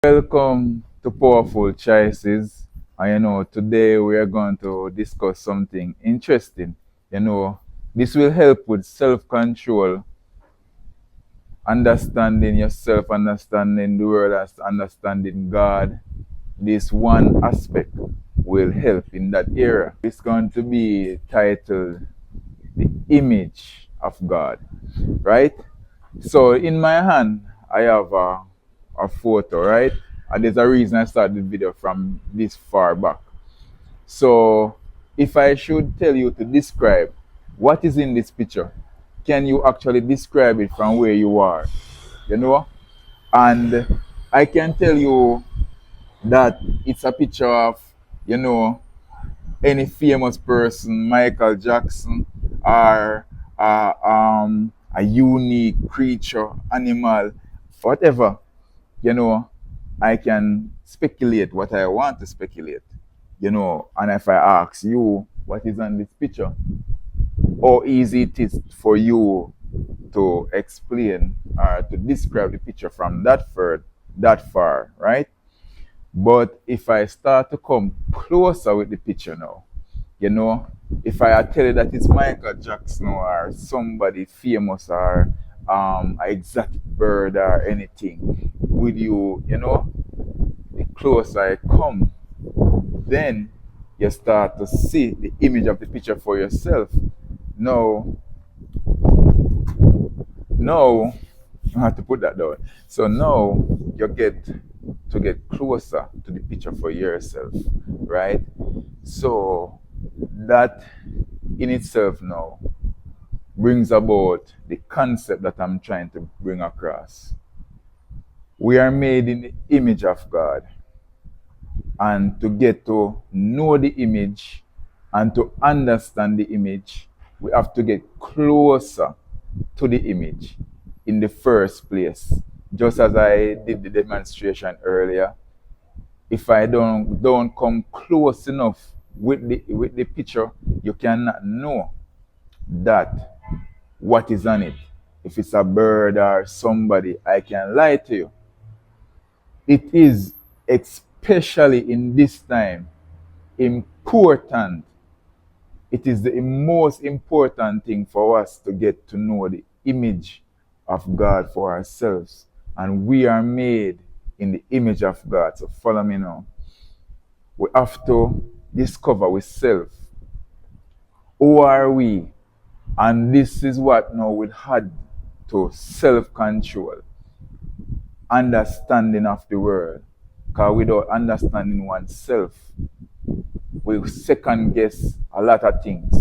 Welcome to Powerful Choices. And today we are going to discuss something interesting. This will help with self control, understanding yourself, understanding the world, as understanding God. This one aspect will help in that area. It's going to be titled The Image of God, right? So in my hand, I have a photo, right? And there's a reason I started the video from this far back. So if I should tell you to describe what is in this picture, can you actually describe it from where you are? You know? And I can tell you that it's a picture of, you know, any famous person, Michael Jackson, or a unique creature, animal, whatever, I can speculate what I want to speculate, and if I ask you what is on this picture, how easy it is for you to explain or to describe the picture from that far, right? But if I start to come closer with the picture now, you know, if I tell you that it's Michael Jackson or somebody famous or an exotic bird or anything, with you, the closer I come, then you start to see the image of the picture for yourself. No, no, I have to put that down. So now you get closer to the picture for yourself, right? So that in itself now brings about the concept that I'm trying to bring across. We are made in the image of God. And to get to know the image and to understand the image, we have to get closer to the image in the first place. Just as I did the demonstration earlier, if I don't come close enough with the picture, you cannot know that what is on it. If it's a bird or somebody, I can lie to you. It is especially in this time important. It is the most important thing for us to get to know the image of God for ourselves. And we are made in the image of God. So follow me now. We have to discover with self. Who are we? And this is what now will add to self-control, understanding of the world. Because without understanding oneself, we second guess a lot of things.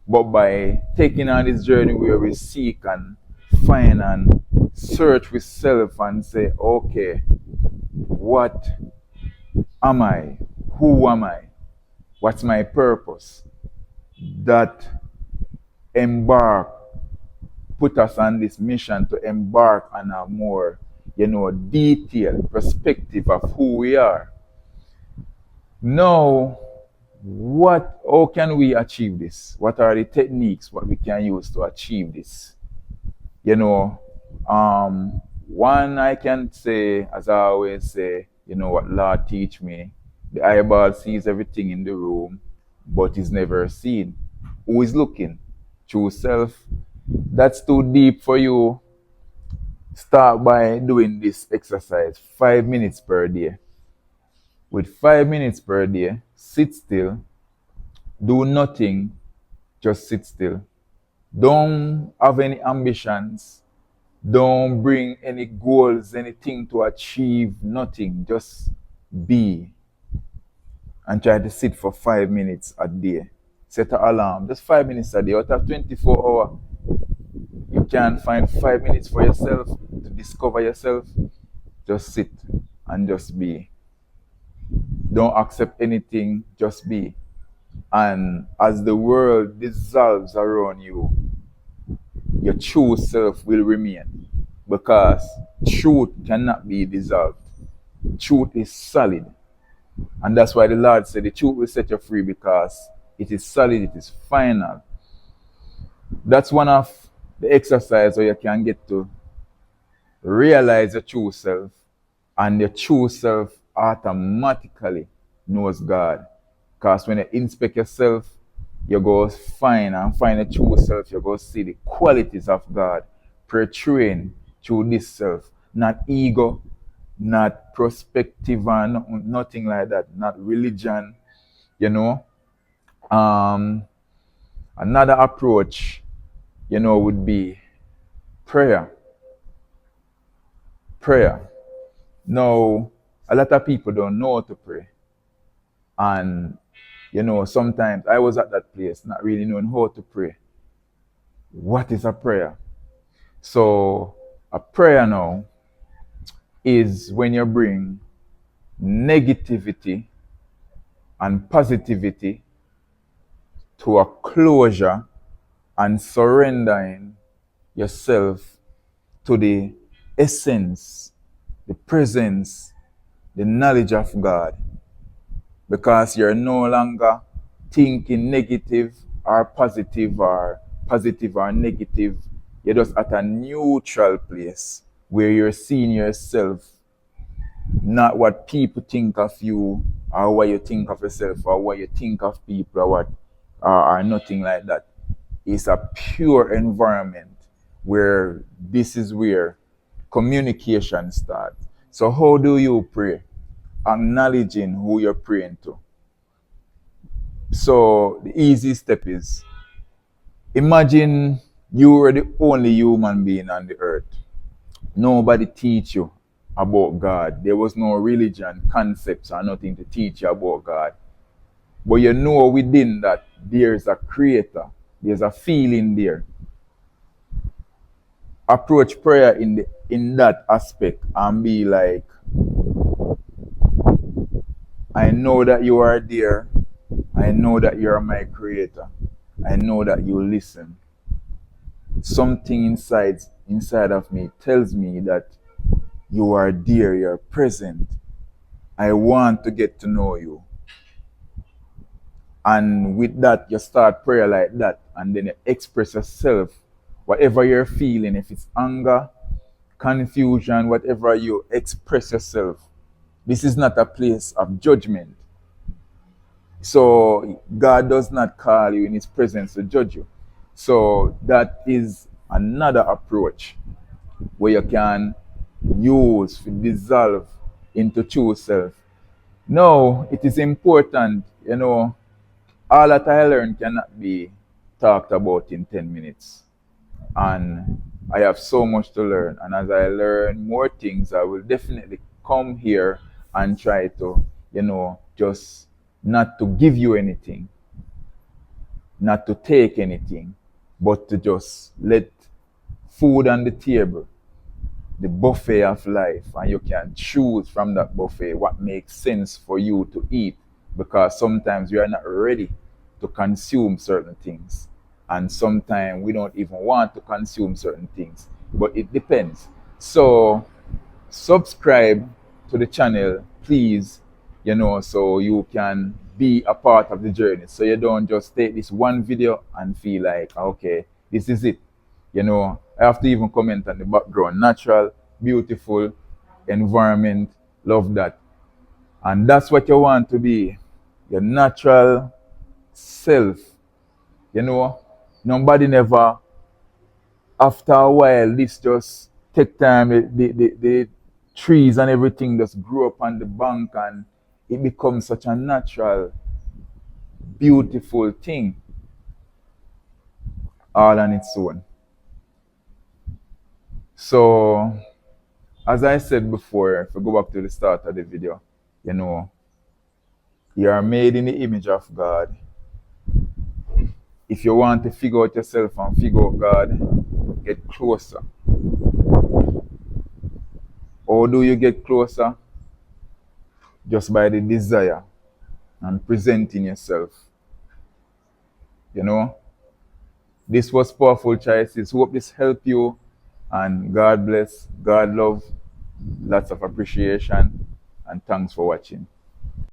But by taking on this journey where we seek and find and search with self and say, okay, what am I? Who am I? What's my purpose? That put us on this mission to embark on a more, detailed perspective of who we are. Now, how can we achieve this? What are the techniques what we can use to achieve this? One I can say, as I always say, what Lord teach me, the eyeball sees everything in the room, but is never seen. Who is looking? True self. That's too deep for you. Start by doing this exercise 5 minutes per day. With 5 minutes per day, sit still, do nothing, just sit still. Don't have any ambitions. Don't bring any goals, anything to achieve, nothing. Just be. And try to sit for 5 minutes a day. Set an alarm, just 5 minutes a day. Out of 24 hours, you can find 5 minutes for yourself to discover yourself. Just sit and just be. Don't accept anything, just be. And as the world dissolves around you, your true self will remain. Because truth cannot be dissolved. Truth is solid. And that's why the Lord said the truth will set you free, because it is solid, it is final. That's one of the exercises where you can get to realize your true self And your true self automatically knows God. Because when you inspect yourself, you go find the true self, you go see the qualities of God portraying through this self. Not ego, not perspective and nothing like that, not religion, you know. Um, Another approach, would be prayer. Prayer. Now, a lot of people don't know how to pray. And, sometimes I was at that place not really knowing how to pray. What is a prayer? So, a prayer now is when you bring negativity and positivity to a closure and surrendering yourself to the essence, the presence, the knowledge of God. Because you're no longer thinking negative or positive or negative. You're just at a neutral place where you're seeing yourself, not what people think of you or what you think of yourself or what you think of people or nothing like that. It's a pure environment where this is where communication starts. So how do you pray? Acknowledging who you're praying to. So the easy step is, imagine you were the only human being on the earth. Nobody teach you about God. There was no religion, concepts, or nothing to teach you about God. But you know within that there's a creator. There's a feeling there. Approach prayer in that aspect and be like, I know that you are there. I know that you are my creator. I know that you listen. Something inside of me tells me that you are there, you're present. I want to get to know you. And with that, you start prayer like that, and then you express yourself, whatever you're feeling, if it's anger, confusion, whatever, you express yourself. This is not a place of judgment. So God does not call you in his presence to judge you. So that is another approach where you can use to dissolve into true self. Now, it is important, all that I learned cannot be talked about in 10 minutes. And I have so much to learn. And as I learn more things, I will definitely come here and try to, just not to give you anything, not to take anything, but to just let food on the table, the buffet of life, and you can choose from that buffet what makes sense for you to eat, because sometimes we are not ready to consume certain things, and sometimes we don't even want to consume certain things, but it depends. So subscribe to the channel, please, so you can be a part of the journey, so you don't just take this one video and feel like, okay, this is it. I have to even comment on the background. Natural, beautiful environment. Love that. And that's what you want to be. Your natural self. Nobody never, after a while, this just take time. The trees and everything just grow up on the bank and it becomes such a natural, beautiful thing. All on its own. So, as I said before, if we go back to the start of the video, you are made in the image of God. If you want to figure out yourself and figure out God, get closer. How do you get closer? Just by the desire and presenting yourself. This was Powerful Choices. Hope this helped you. And God bless, God love, lots of appreciation, and thanks for watching.